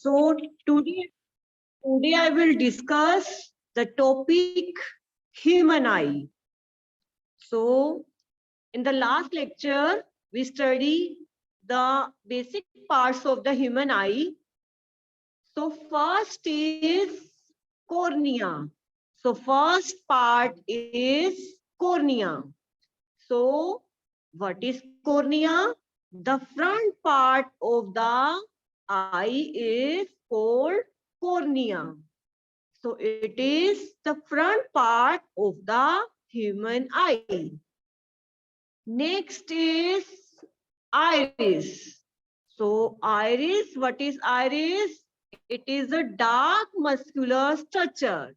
So today I will discuss the topic human eye. So in the last lecture, we studied the basic parts of the human eye. So first is cornea. So first part is cornea. So what is cornea? The front part of the eye is called cornea. So it is the front part of the human eye. Next is iris. So iris, what is iris? It is a dark muscular structure.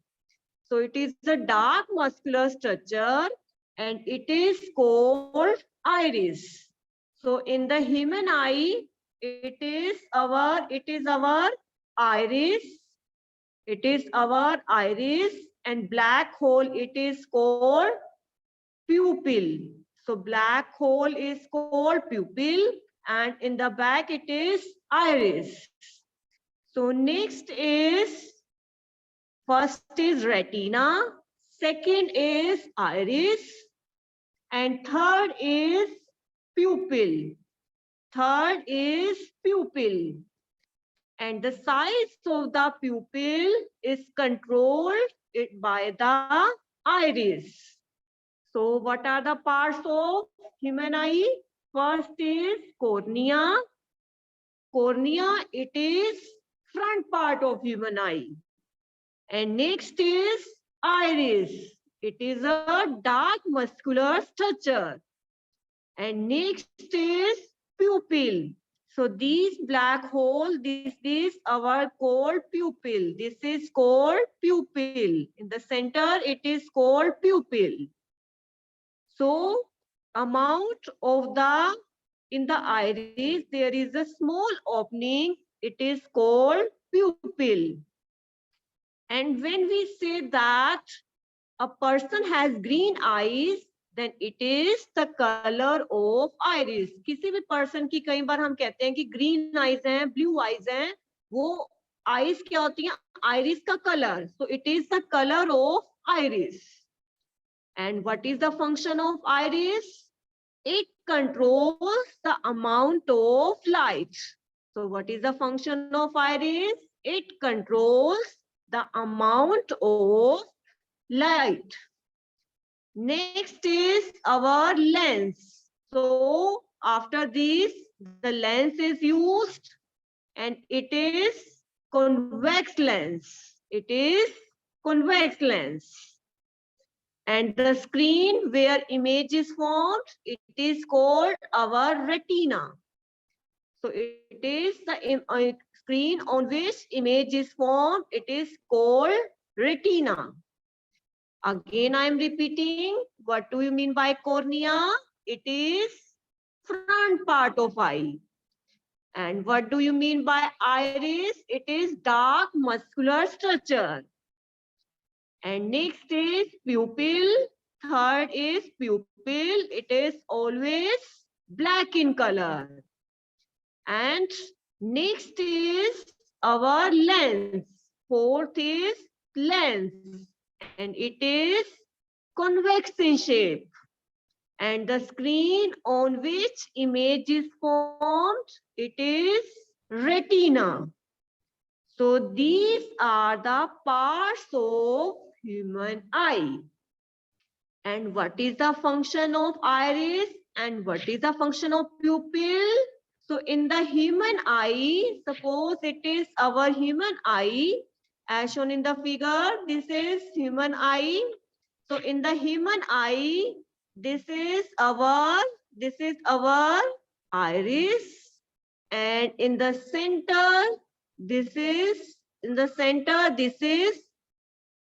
So it is a dark muscular structure and it is called iris. So in the human eye, it is our iris. It is our iris, and black hole, it is called pupil. So black hole is called pupil, and in the back it is iris. So next is, first is retina, second is iris, and third is pupil. Third is pupil. And the size of the pupil is controlled by the iris. So what are the parts of human eye? First is cornea. Cornea, it is front part of human eye. And next is iris. It is a dark muscular structure. And next is pupil. So these black hole, this is our called pupil. This is called pupil. In the center, it is called pupil. So amount of in the iris, there is a small opening. It is called pupil. And when we say that a person has green eyes, then it is the color of iris. किसी भी person की कई बार हम कहते हैं कि green eyes हैं, blue eyes हैं, वो eyes क्या होती हैं? Iris का color. So it is the color of iris. And what is the function of iris? It controls the amount of light. So what is the function of iris? It controls the amount of light. Next is our lens. So after this, the lens is used and it is convex lens. It is convex lens. And the screen where image is formed, it is called our retina. So it is the screen on which image is formed, it is called retina. Again, I am repeating, what do you mean by cornea? It is front part of eye. And what do you mean by iris? It is dark muscular structure. And next is pupil. Third is pupil. It is always black in color. And next is our lens. Fourth is lens. And it is convex in shape. And the screen on which image is formed, it is retina. So these are the parts of human eye. And what is the function of iris? And what is the function of pupil? So in the human eye, suppose it is our human eye, as shown in the figure, this is human eye. So in the human eye, this is our iris, and in the center, this is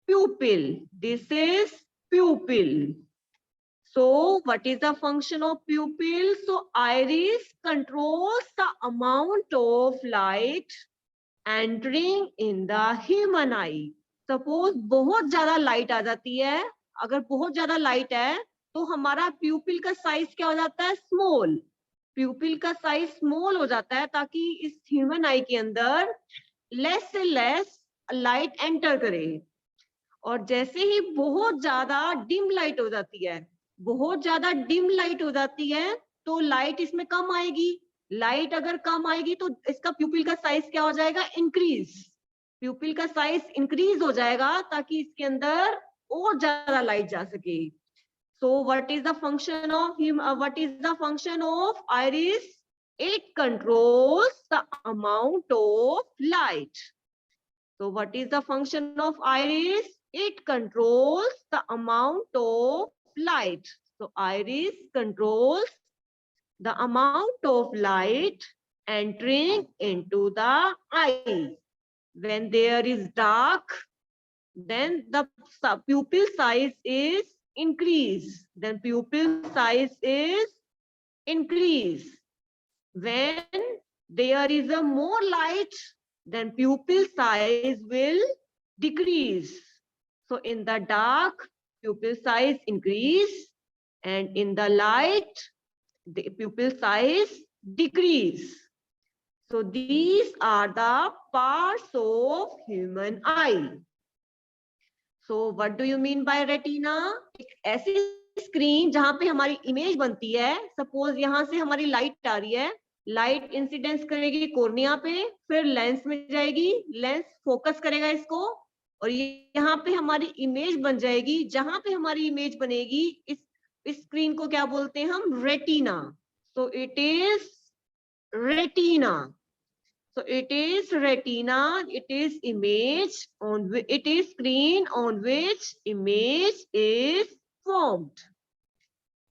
pupil. This is pupil. So what is the function of pupil? So iris controls the amount of light entering in the human eye. Suppose बहुत ज्यादा light आ जाती है, अगर बहुत ज्यादा light है तो हमारा pupil का size क्या हो जाता है? Small. Pupil का size small हो जाता है ताकि इस human eye के अंदर लेस से लेस लाइट एंटर करे, और जैसे ही बहुत ज्यादा डिम लाइट हो जाती है, बहुत ज्यादा डिम लाइट हो जाती है, तो लाइट इसमें कम आएगी। लाइट अगर कम आएगी तो इसका प्यूपिल का साइज क्या हो जाएगा, इंक्रीज। प्यूपिल का साइज इंक्रीज हो जाएगा ताकि इसके अंदर और ज्यादा लाइट जा सके। So what is the function of what is the function of iris? It controls the amount of light. So what is the function of iris? It controls the amount of light. So iris controls the amount of light entering into the eye. When there is dark, then the pupil size is increase. Then pupil size is increase. When there is a more light, then pupil size will decrease. So in the dark, pupil size increase, and in the light, the pupil size decrease. So these are the parts of human eye. So what do you mean by retina? एक ऐसी screen जहां पे हमारी image बनती है। Suppose यहाँ से हमारी लाइट आ रही है, लाइट इंसिडेंस करेगी कोर्निया पे, फिर लेंस में जाएगी, लेंस फोकस करेगा इसको, और यहाँ पे हमारी इमेज बन जाएगी। जहां पे हमारी इमेज बनेगी, इस स्क्रीन को क्या बोलते हैं हम, retina. So it is retina. So it is retina, it is image on it is screen on which image is formed.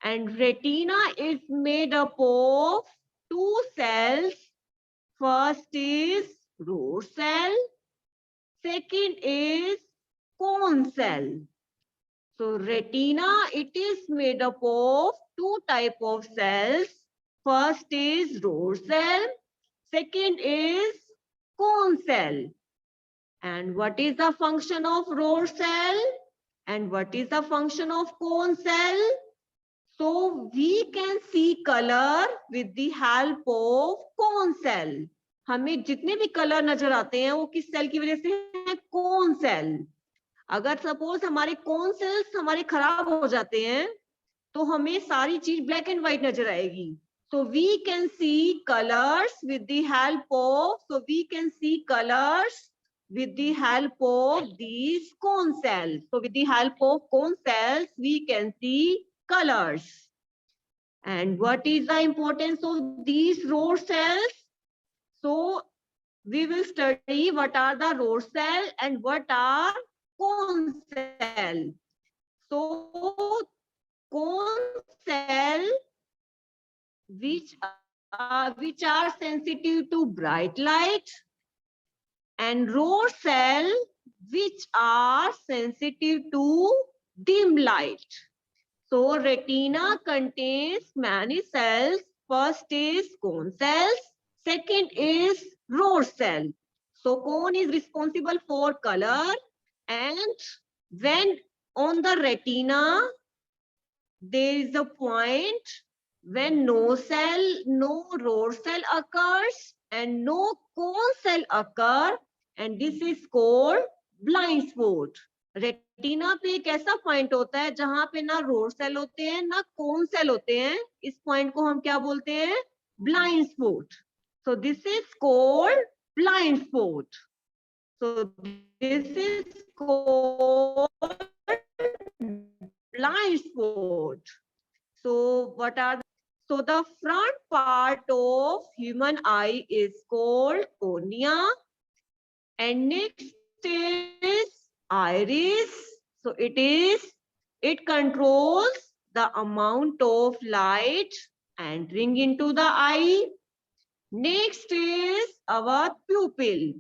And retina is made up of two cells. First is root cell, second is cone cell. So retina, it is made up of two type of cells. First is root cell, second is cone cell. And what is the function of root cell? And what is the function of cone cell? So we can see color with the help of cone cell. हमें जितने भी colour नजर आते हैं वो किस cell की वजह से है, कोन सेल। अगर सपोज हमारे कोन सेल्स हमारे खराब हो जाते हैं तो हमें सारी चीज ब्लैक एंड व्हाइट नजर आएगी। So we can see colors with the help of, with the help of these cone cells. So with the help of cone cells, we can see colors. And what is the importance of these rod cells? So we will study what are the rod cell and what are cone cell. So cone cell which are sensitive to bright light, and rod cell which are sensitive to dim light. So retina contains many cells. First is cone cells, second is rod cell. So cone is responsible for color, and when on the retina there is a point when no rod cell occurs and no cone cell occur, and this is called blind spot. Retina पे एक ऐसा point होता है जहां पे ना road sale होते हैं ना कोन सेल होते हैं। इस पॉइंट को हम क्या बोलते हैं, blind spot. So this is called blind spot. So this is called blind spot. So what are the front part of human eye is called cornea, and next is iris. So it controls the amount of light entering into the eye. Next is our pupil.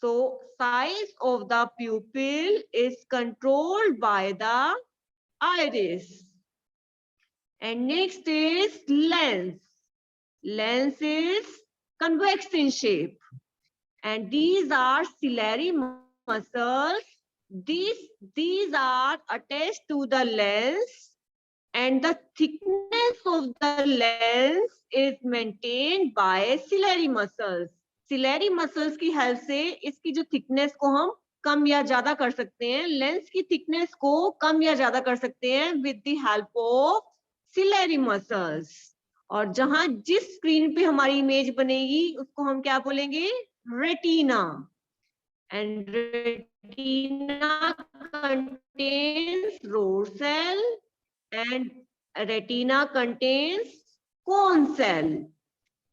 So size of the pupil is controlled by the iris. And next is lens. Lens is convex in shape. And these are ciliary muscles. These are attached to the lens, and the thickness of the lens is maintained by ciliary muscles. Ciliary muscles की help से इसकी जो thickness को हम कम या ज्यादा कर सकते हैं, लेंस की थिकनेस को कम या ज्यादा कर सकते हैं with the help of ciliary muscles. और जहां जिस स्क्रीन पे हमारी इमेज बनेगी उसको हम क्या बोलेंगे, retina. And retina contains rod cell and retina contains cone cell.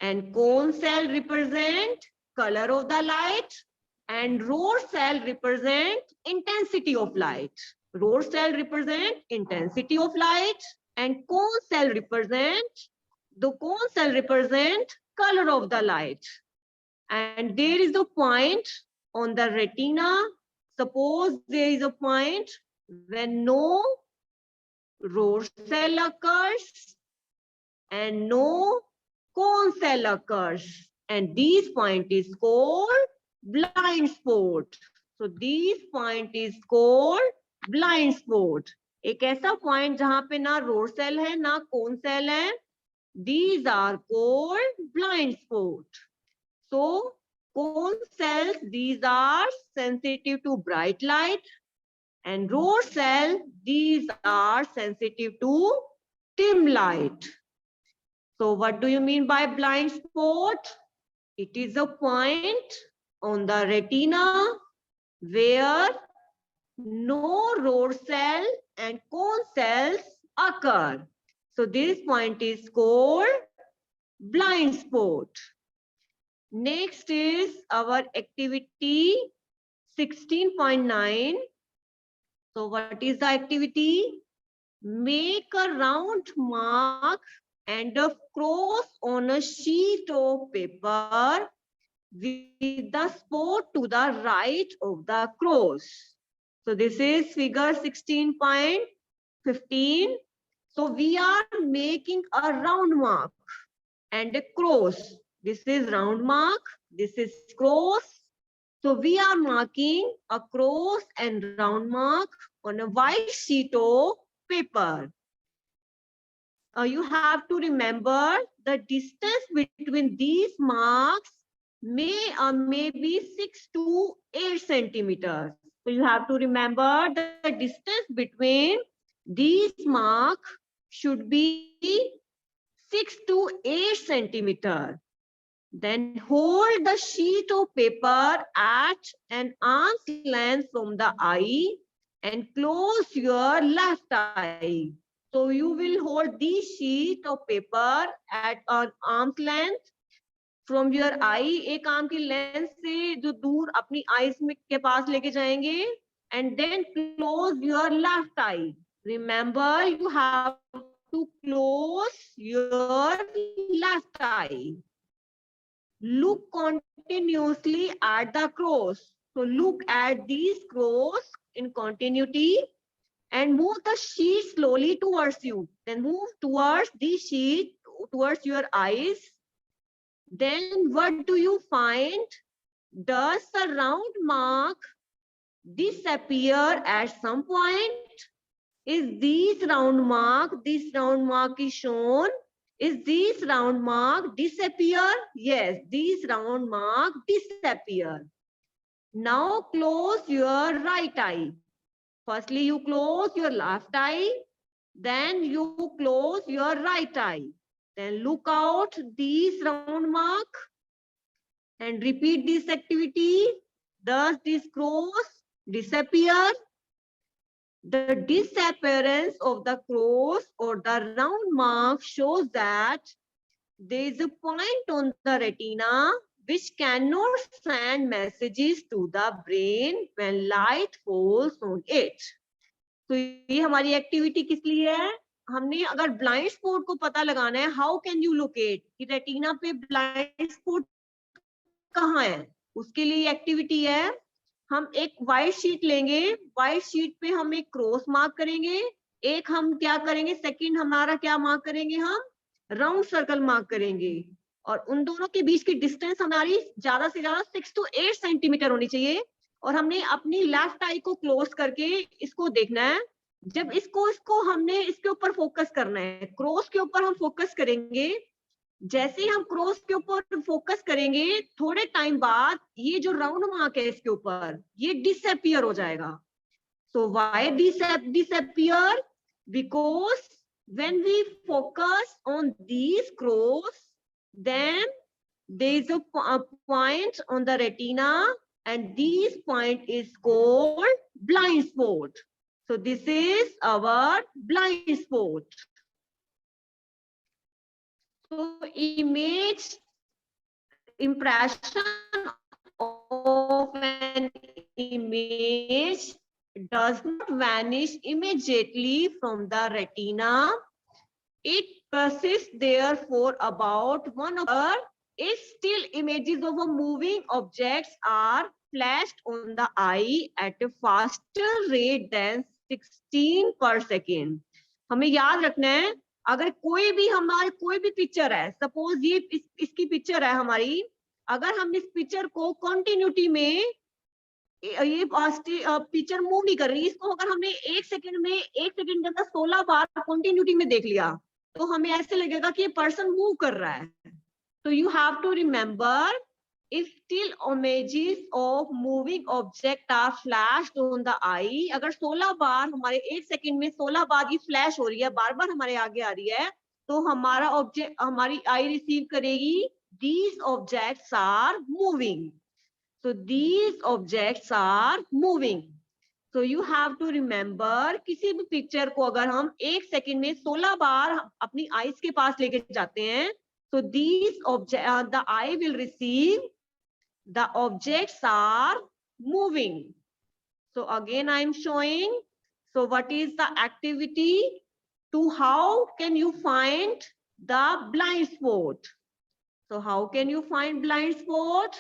And cone cell represent color of the light and rod cell represent intensity of light. Rod cell represent intensity of light and cone cell represent color of the light. And there is a point on the retina. Suppose there is a point when no rod cell occurs and no cone cell occurs, and this point is called blind spot. So this point is called blind spot. एक ऐसा point जहां पे ना rod cell है ना cone cell है, these are called blind spot. So cone cells, these are sensitive to bright light, and rod cells, these are sensitive to dim light. So what do you mean by blind spot? It is a point on the retina where no rod cell and cone cells occur. So this point is called blind spot. Next is our activity 16.9. So what is the activity? Make a round mark and a cross on a sheet of paper with the spot to the right of the cross. So this is figure 16.15. So we are making a round mark and a cross. This is round mark, this is cross. So we are marking a cross and round mark on a white sheet of paper. You have to remember the distance between these marks may be 6 to 8 centimeters. So you have to remember the distance between these marks should be 6 to 8 centimeters. Then hold the sheet of paper at an arm's length from the eye and close your left eye. So you will hold this sheet of paper at an arm's length from your eye. एक arm की length से जो दूर अपनी eyes में के पास लेके जाएंगे, and then close your left eye. Remember, you have to close your left eye. Look continuously at the cross. So look at these cross in continuity and move the sheet slowly towards you. Then move towards the sheet, towards your eyes. Then what do you find? Does the round mark disappear at some point? Is this round mark is shown? Is this round mark disappear? Yes, this round mark disappear. Now close your right eye. Firstly, you close your left eye. Then you close your right eye. Then look out this round mark and repeat this activity. Does this cross disappear? The disappearance of the cross or the round mark shows that there is a point on the retina which cannot send messages to the brain when light falls on it. तो ये हमारी activity किस लिए है? हमने अगर blind spot को पता लगाना है, हाउ कैन यू लोकेट कि रेटिना पे ब्लाइंड स्पॉट कहाँ है, उसके लिए एक्टिविटी है हम एक व्हाइट शीट लेंगे, व्हाइट शीट पे हम एक क्रॉस मार्क करेंगे, एक हम क्या करेंगे सेकंड हमारा क्या मार्क करेंगे, हम राउंड सर्कल मार्क करेंगे और उन दोनों के बीच की डिस्टेंस हमारी ज्यादा से ज्यादा 6 to 8 सेंटीमीटर होनी चाहिए और हमने अपनी लेफ्ट आई को क्लोज करके इसको देखना है। जब इसको हमने इसके ऊपर फोकस करना है, क्रॉस के ऊपर हम फोकस करेंगे जैसे हम क्रॉस के ऊपर फोकस करेंगे, थोड़े टाइम बाद ये जो राउंड मार्क है इसके ऊपर, ये डिसअपियर हो जाएगा। So why disappear? Because when we focus on these crows, then there is a point on the retina, and this point is called blind spot. So this is our blind spot. So image impression of an image does not vanish immediately from the retina. It persists there for about 1 hour. If still images of a moving objects are flashed on the eye at a faster rate than 16 per second. हमें याद रखना है, अगर कोई भी हमारी कोई भी पिक्चर है, सपोज ये इसकी पिक्चर है हमारी, अगर हम इस पिक्चर को कंटिन्यूटी में, ये पिक्चर मूव नहीं कर रही, इसको अगर हमने 1 सेकंड के अंदर 16 बार कंटिन्यूटी में देख लिया, तो हमें ऐसे लगेगा कि ये पर्सन मूव कर रहा है। तो you have to remember, if still images of moving object are flashed on the eye, अगर 16 बार हमारे 1 सेकंड में 16 बार ये फ्लैश हो रही है, बार बार हमारे आगे आ रही है, तो हमारा ऑब्जेक्ट, हमारी आई रिसीव करेगी these objects are moving. So these objects are moving. So you have to remember, किसी भी पिक्चर को अगर हम 1 सेकंड में 16 बार अपनी आईज के पास लेके जाते हैं, so these objects, the eye will receive the objects are moving. So again I am showing, so what is the activity, to how can you find the blind spot? So how can you find blind spot?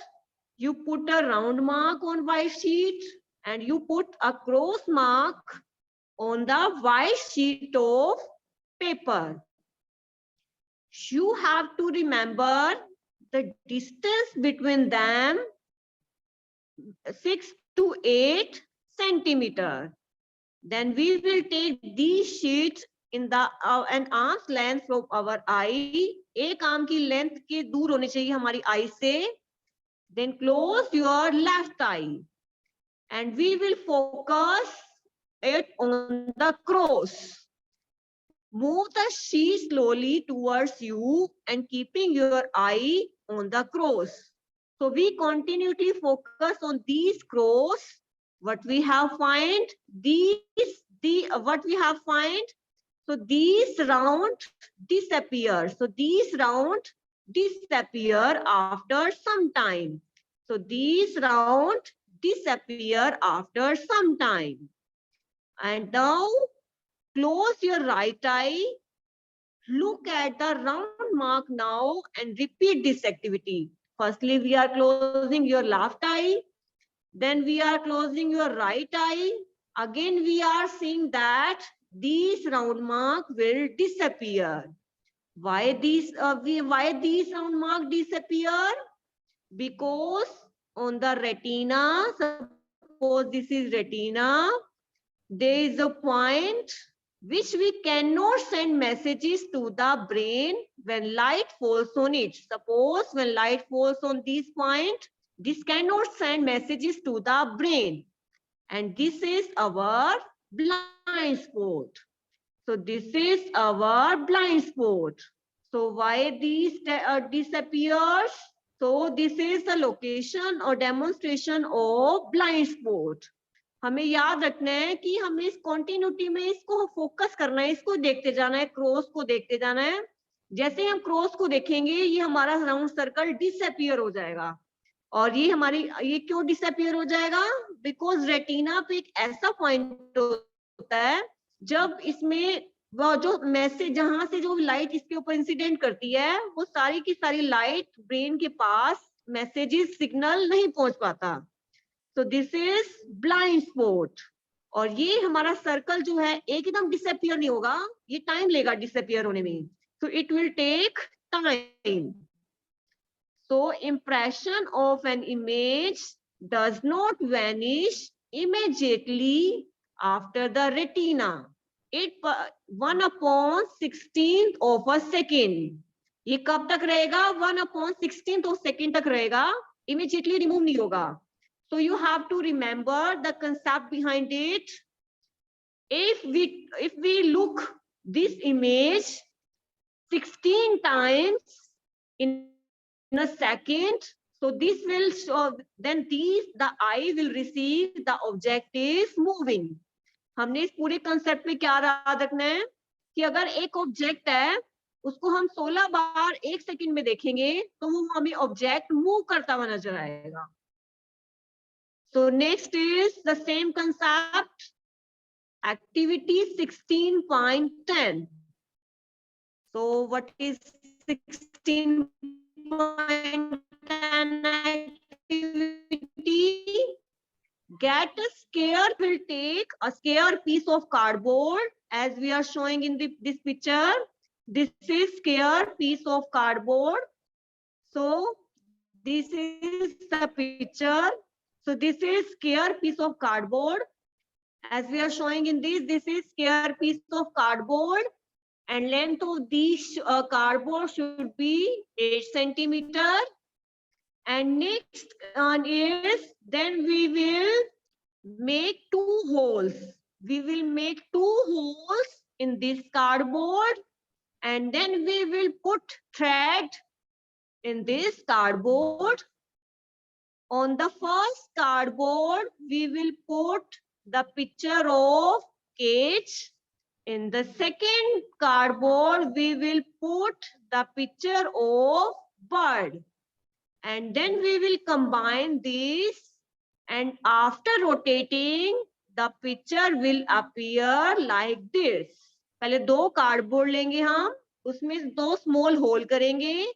You put a round mark on white sheet and you put a cross mark on the white sheet of paper. You have to remember the distance between them, 6 to 8 centimeter. Then we will take these sheets in the an arm's length from our eye. एक arm की length के दूर होनी चाहिए हमारी आई से. Then close your left eye and we will focus it on the cross. Move the sheet slowly towards you and keeping your eye on the cross. So we continually focus on these cross. What we have find, what we have find. So these round disappear. So these round disappear after some time. So these round disappear after some time. And now close your right eye. Look at the round mark now and repeat this activity. Firstly, we are closing your left eye. Then we are closing your right eye. Again, we are seeing that these round mark will disappear. Why these round mark disappear? Because on the retina, suppose this is retina, there is a point which we cannot send messages to the brain when light falls on it. Suppose when light falls on this point, this cannot send messages to the brain. And this is our blind spot. So this is our blind spot. So why these disappears? So this is the location or demonstration of blind spot. हमें याद रखना है कि हमें इस continuity में इसको focus करना है, इसको देखते जाना है, क्रॉस को देखते जाना है. जैसे हम क्रॉस को देखेंगे, ये हमारा राउंड सर्कल डिसअपियर हो जाएगा. और ये हमारी, ये क्यों डिसअपियर हो जाएगा? बिकॉज रेटिना पे एक ऐसा पॉइंट होता है जब इसमें वो जो मैसेज, जहां से जो लाइट इसके ऊपर इंसिडेंट करती है, वो सारी की सारी लाइट ब्रेन के पास मैसेजेस सिग्नल नहीं पहुंच पाता. So this is blind spot. और ये हमारा सर्कल जो है एकदम डिसअपियर नहीं होगा, ये टाइम लेगा डिसअपियर होने में. So it will take time. So impression of an image does not vanish immediately after the retina. It 1/16th of a second. ये कब तक रहेगा? 1/16 तो सेकेंड तक रहेगा, इमीडिएटली रिमूव नहीं होगा. So you have to remember the concept behind it. If we look this image 16 times in a second, so this will show, then the eye will receive the object is moving. हमने इस पूरे concept में क्या याद रखना है कि अगर एक ऑब्जेक्ट है उसको हम 16 बार एक सेकंड में देखेंगे तो वो हमें ऑब्जेक्ट मूव करता हुआ नजर आएगा. So next is the same concept, activity 16.10. So what is 16.10 activity? Get a square, will take a square piece of cardboard as we are showing in this picture. This is square piece of cardboard. So this is the picture. So this is square piece of cardboard. As we are showing in this is square piece of cardboard, and length of this cardboard should be 8 centimeter. And next one is, then we will make 2 holes. We will make 2 holes in this cardboard, and then we will put thread in this cardboard. On the first cardboard, we will put the picture of cage. In the second cardboard, we will put the picture of bird. And then we will combine these, and after rotating, the picture will appear like this. पहले 2 cardboard लेंगे हम, उसमें 2 small whole करेंगे.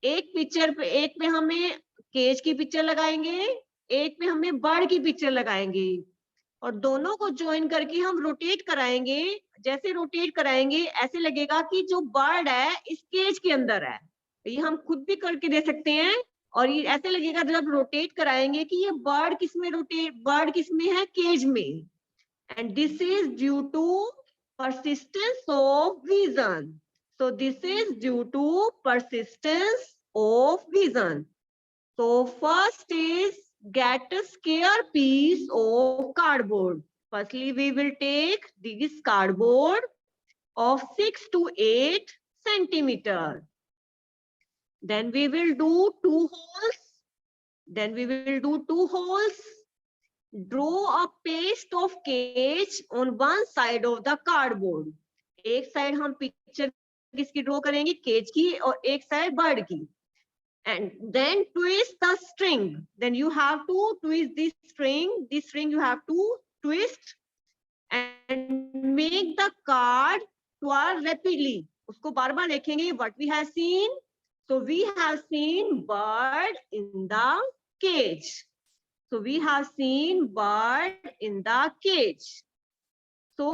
एक picture पे, एक पे हमें केज की पिक्चर लगाएंगे, एक पे हमें बर्ड की पिक्चर लगाएंगे, और दोनों को ज्वाइन करके हम रोटेट कराएंगे. जैसे रोटेट कराएंगे ऐसे लगेगा कि जो बर्ड है इस केज के अंदर है. ये हम खुद भी करके दे सकते हैं, और ये ऐसे लगेगा जब रोटेट कराएंगे कि ये बर्ड किसमें है? केज में. And this is due to persistence of vision. So this is due to persistence of vision. So first is get a square piece of cardboard. Firstly, we will take this cardboard of 6 to 8 centimeter. Then we will do 2 holes. Draw a paste of cage on one side of the cardboard. एक side हम picture किसकी draw करेंगे? Cage की, और एक side bird की. And then twist the string. Then you have to twist this string. This string you have to twist and make the card twirl rapidly. उसको बार बार देखेंगे. What we have seen? So we have seen bird in the cage. So we have seen bird in the cage. So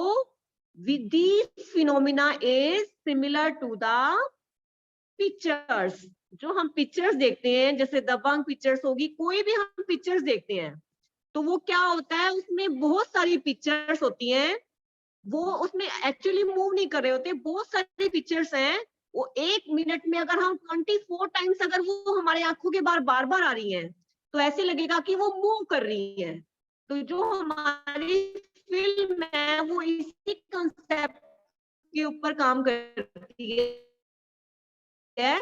with these phenomena is similar to the pictures. जो हम pictures देखते हैं, जैसे दबंग pictures होगी, कोई भी हम pictures देखते हैं तो वो क्या होता है, उसमें बहुत सारी पिक्चर्स होती हैं, वो उसमें एक्चुअली मूव नहीं कर रहे होते. बहुत सारी पिक्चर्स हैं, वो 1 मिनट में अगर हम 24 टाइम्स अगर वो हमारे आंखों के बार बार आ रही हैं तो ऐसे लगेगा कि वो मूव कर रही है. तो जो हमारी फिल्म है वो इसी कंसेप्ट के ऊपर काम करती है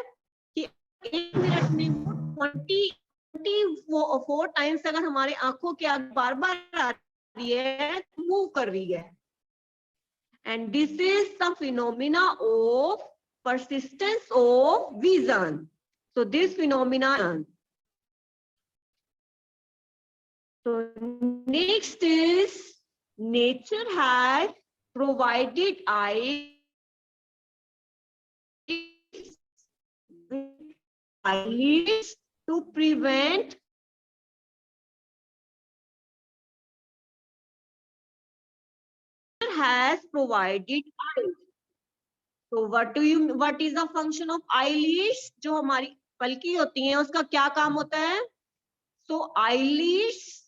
कि 1 मिनट में वो 24 टाइम्स अगर हमारे आंखों के आगे बार बार आ रही है, मूव कर रही है. And this is the phenomena of persistence of vision. So this phenomenon. So next is nature has provided eyes eyelids to prevent has provided eyes. So what is the function of eyelids? जो हमारी पलकी होती हैं उसका क्या काम होता है? So eyelids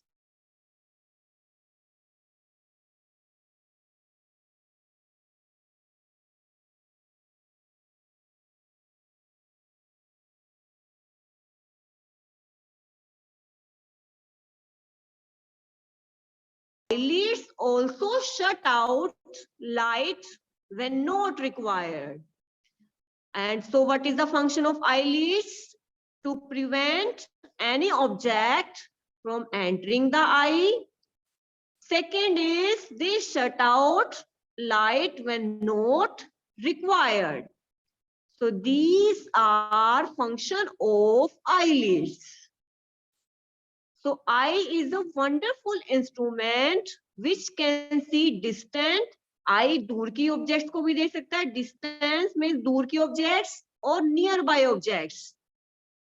eyelids also shut out light when not required. And so what is the function of eyelids? To prevent any object from entering the eye. Second is they shut out light when not required. So these are function of eyelids. So eye is a wonderful instrument which can see distant. eye दूर की objects को भी देख सकता है. Distance means दूर की objects और नियर बाय ऑब्जेक्ट्स.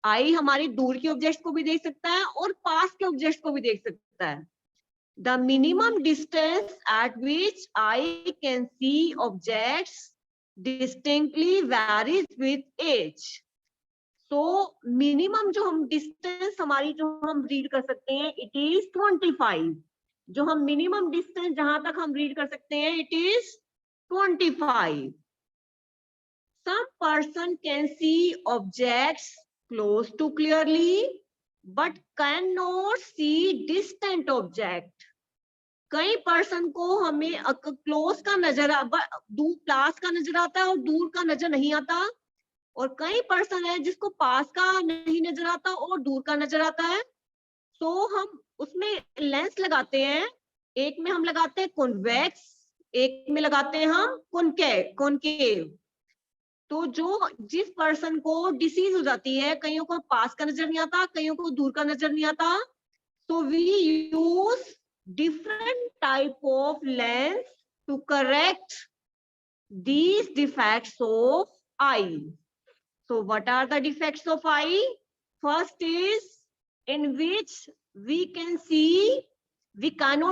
आई हमारी दूर की ऑब्जेक्ट्स को भी देख सकता है और पास के ऑब्जेक्ट्स को भी देख सकता है. The minimum distance at which eye can see objects distinctly varies with age. So minimum जो हम distance हमारी जो हम read कर सकते हैं, it is 25. जो हम minimum distance जहां तक हम read कर सकते हैं, it is 25. Some person can see objects close to clearly, but cannot see distant object. कई पर्सन को हमें क्लोज का नजर दूर पास का नजर आता है और दूर का नजर नहीं आता. और कई पर्सन है जिसको पास का नहीं नजर आता और दूर का नजर आता है. तो हम उसमें लेंस लगाते हैं. एक में हम लगाते हैं कॉन्वेक्स, एक में लगाते हैं हम कॉनकेव. तो जो जिस पर्सन को डिसीज हो जाती है, कईयों को पास का नजर नहीं आता, कईयों को दूर का नजर नहीं आता, तो we use different type of lens to correct these defects of eye. So what are the defects of eye? First is in which we cannot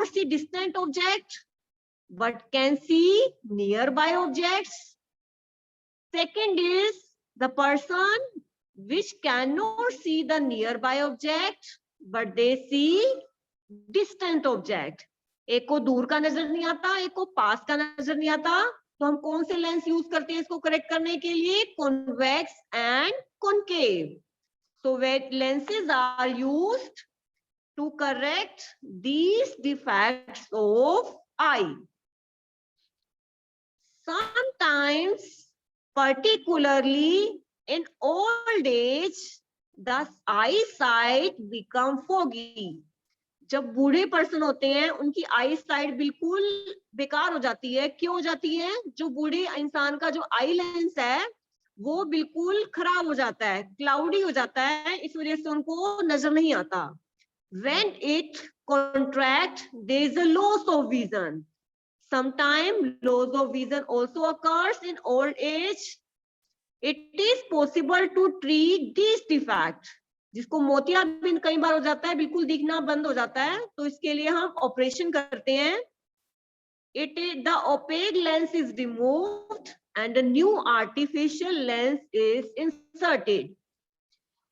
see distant object but can see nearby objects. Second is the person which cannot see the nearby object but they see distant object. एक को दूर का नजर नहीं आता, एक को पास का नजर नहीं आता. तो हम कौन से लेंस यूज करते हैं इसको करेक्ट करने के लिए? Convex and concave. So lenses are used to correct these defects of eye. Sometimes, particularly in old age, the eyesight become foggy. जब बूढ़े पर्सन होते हैं उनकी आई साइट बिल्कुल बेकार हो जाती है. क्यों हो जाती है? जो बूढ़े इंसान का जो आई लेंस है वो बिल्कुल खराब हो जाता है, क्लाउडी हो जाता है, इस वजह से उनको नजर नहीं आता. When it contract, there is a loss of vision. Sometimes loss of vision also occurs in old age. It is possible to treat this defect. जिसको मोतियाबिंद कई बार हो जाता है, बिल्कुल दिखना बंद हो जाता है, तो इसके लिए हम ऑपरेशन करते हैं. It is the opaque lens is removed and a new artificial lens is inserted.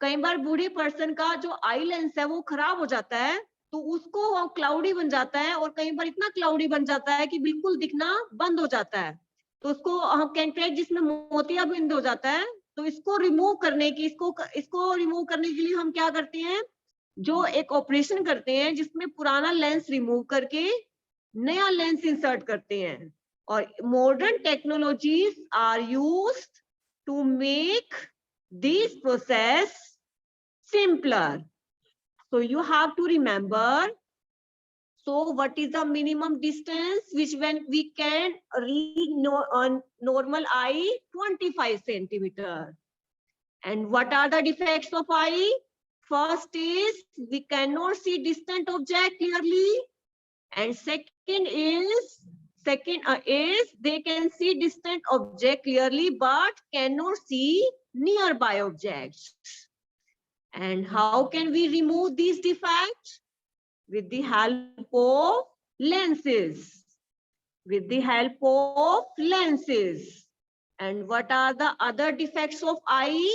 कई बार बूढ़े पर्सन का जो आई लेंस है वो खराब हो जाता है, तो उसको क्लाउडी बन जाता है और कई बार इतना क्लाउडी बन जाता है कि बिल्कुल दिखना बंद हो जाता है. तो उसको हम कैंटरेक्ट जिसमें मोतियाबिंद हो जाता है, तो इसको रिमूव करने की इसको रिमूव करने के लिए हम क्या करते हैं? जो एक ऑपरेशन करते हैं जिसमें पुराना लेंस रिमूव करके नया लेंस इंसर्ट करते हैं. और modern technologies are used to make this process simpler. So you have to remember. So what is the minimum distance which when we can read on normal eye? 25 centimeter. And what are the defects of eye? First is we cannot see distant object clearly. And second is they can see distant object clearly but cannot see nearby objects. And how can we remove these defects? With the help of lenses. With the help of lenses. And what are the other defects of eye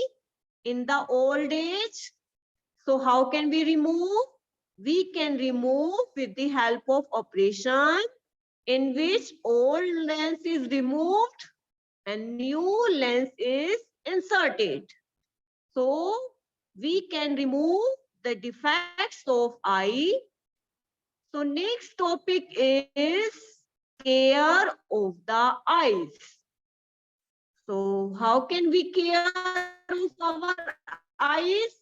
in the old age? So how can we remove? We can remove with the help of operation in which old lens is removed and new lens is inserted. So we can remove the defects of eye So next topic is care of the eyes. So how can we care of our eyes?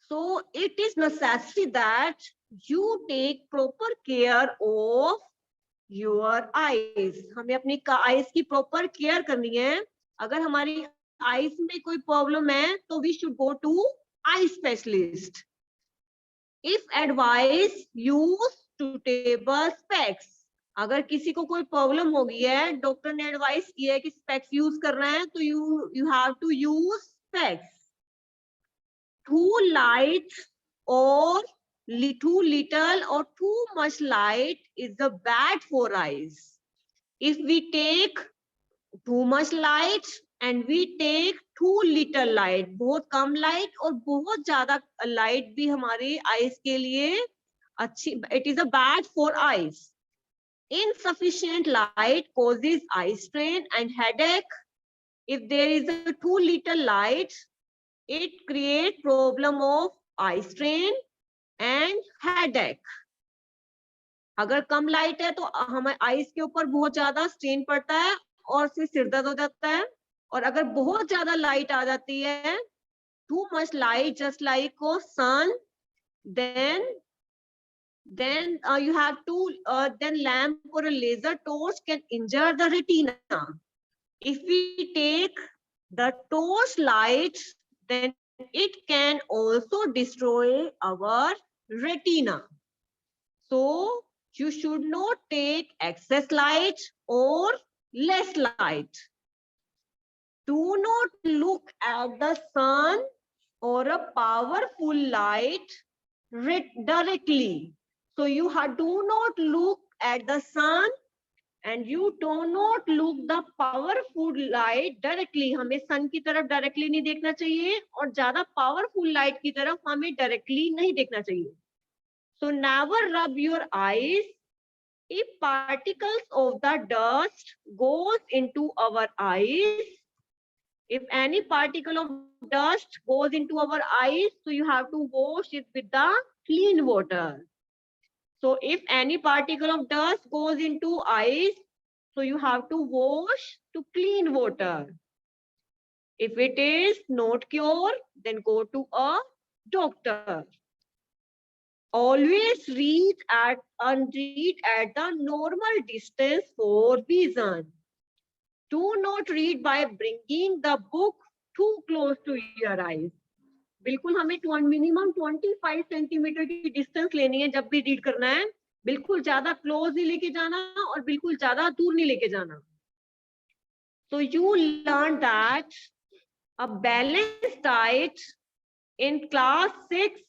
So it is necessary that you take proper care of your eyes. हमें अपनी eyes की proper care करनी है. अगर हमारी eyes में कोई problem है, तो we should go to eye specialist. If advice, use suitable specs. अगर किसी को कोई प्रॉब्लम हो गई है, डॉक्टर ने एडवाइस किया है कि स्पेक्स यूज करना है, तो you have to use specs. Too light or too little or too much light is the bad for eyes. If we take too much light and we take too little light, बहुत कम light और बहुत ज्यादा light भी हमारे eyes के लिए अच्छी, it is a bad for eyes. Insufficient light causes eye strain and headache. If there is a too little light, it creates problem of eye strain and headache. अगर कम light है तो हमारे eyes के ऊपर बहुत ज्यादा स्ट्रेन पड़ता है और फिर सिर दर्द हो जाता है. और अगर बहुत ज्यादा लाइट आ जाती है, too much light just like a sun, then you have to then lamp or a laser torch can injure the retina. If we take the torch light, then it can also destroy our retina. So you should not take excess light or less light. Do not look at the sun or a powerful light directly. So you do not look at the sun and you do not look the powerful light directly. हमें sun की तरफ directly नहीं देखना चाहिए और ज़्यादा powerful light की तरफ हमें directly नहीं देखना चाहिए. So never rub your eyes. If particles of the dust goes into our eyes, if any particle of dust goes into our eyes, so you have to wash it with the clean water. So if any particle of dust goes into eyes, so you have to wash to clean water. If it is not cure, then go to a doctor. Always read at the normal distance for vision. Do not read by bringing the book too close to your eyes. बिल्कुल हमें minimum 25 centimetre की distance लेनी है जब भी read करना है. बिल्कुल ज्यादा क्लोज नहीं लेके जाना और बिल्कुल ज्यादा दूर नहीं लेके जाना. So you learn that a balanced diet in class 6.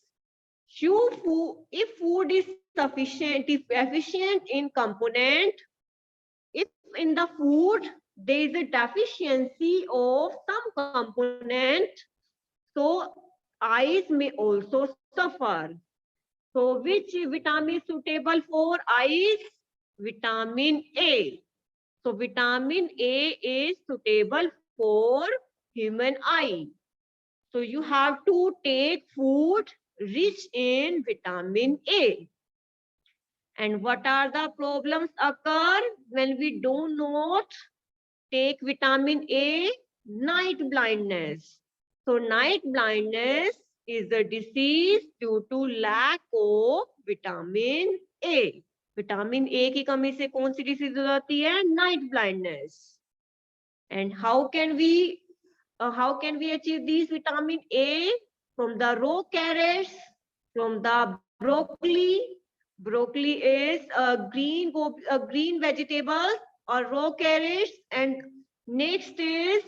If food is efficient in component, if in the food there is a deficiency of some component, so eyes may also suffer. So which vitamin is suitable for eyes? Vitamin A. So vitamin A is suitable for human eye. So you have to take food rich in vitamin A. And what are the problems occur when we do not take vitamin A? Night blindness. So night blindness is a disease due to lack of vitamin A. Vitamin A की कमी से कौन सी disease हो जाती है? Night blindness. And how can we achieve this vitamin A? From the raw carrots, from the broccoli. Broccoli is a green vegetable or raw carrots, and next is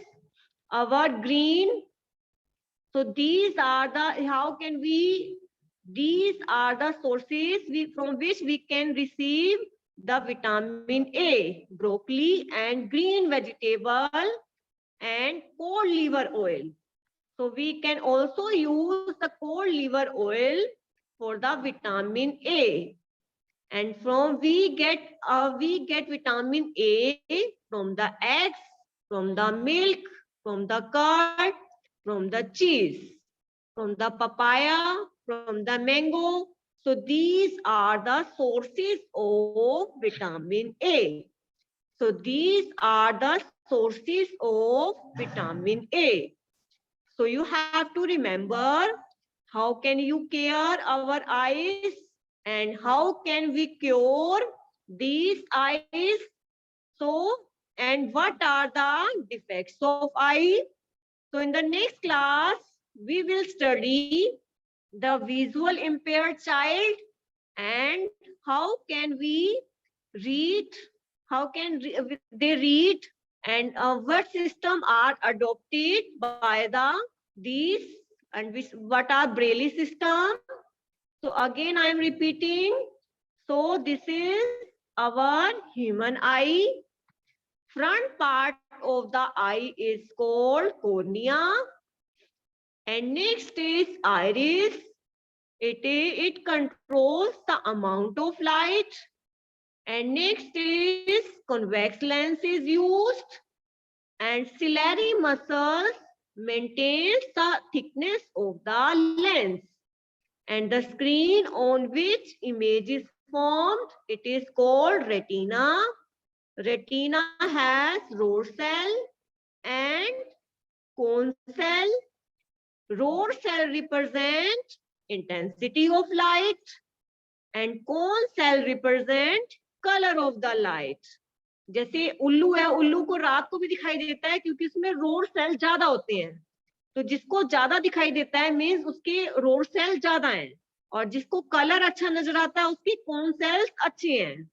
our green. So these are the sources from which we can receive the vitamin A, broccoli and green vegetable and cod liver oil. So we can also use the cod liver oil for the vitamin A. And we get vitamin A from the eggs, from the milk, from the curd, from the cheese, from the papaya, from the mango. So these are the sources of vitamin A. So these are the sources of vitamin A. So you have to remember how can you care our eyes and how can we cure these eyes. So, and what are the defects of eye? So in the next class, we will study the visual impaired child and how can we read, how can they read, and what system are adopted by the these, and which, what are Braille system. So again I am repeating. So this is our human eye. Front part of the eye is called cornea, and next is iris. It controls the amount of light. And next is convex lens is used, and ciliary muscles maintains the thickness of the lens. And the screen on which image is formed, it is called retina. Retina has rod cell and cone cell. Rod cell represent intensity of light and cone cell represent color of the light. जैसे उल्लू है, उल्लू को रात को भी दिखाई देता है क्योंकि उसमें रोड सेल ज्यादा होते हैं। तो जिसको ज्यादा दिखाई देता है मीन्स उसके रोड सेल ज्यादा हैं, और जिसको कलर अच्छा नजर आता है उसकी कोन सेल्स अच्छी हैं।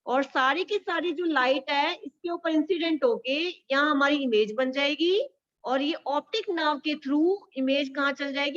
और सारी की सारी जो लाइट है इसके ऊपर इंसिडेंट होके यहाँ हमारी इमेज बन जाएगी, और ये ऑप्टिक नर्व के थ्रू इमेज कहाँ चल जाएगी,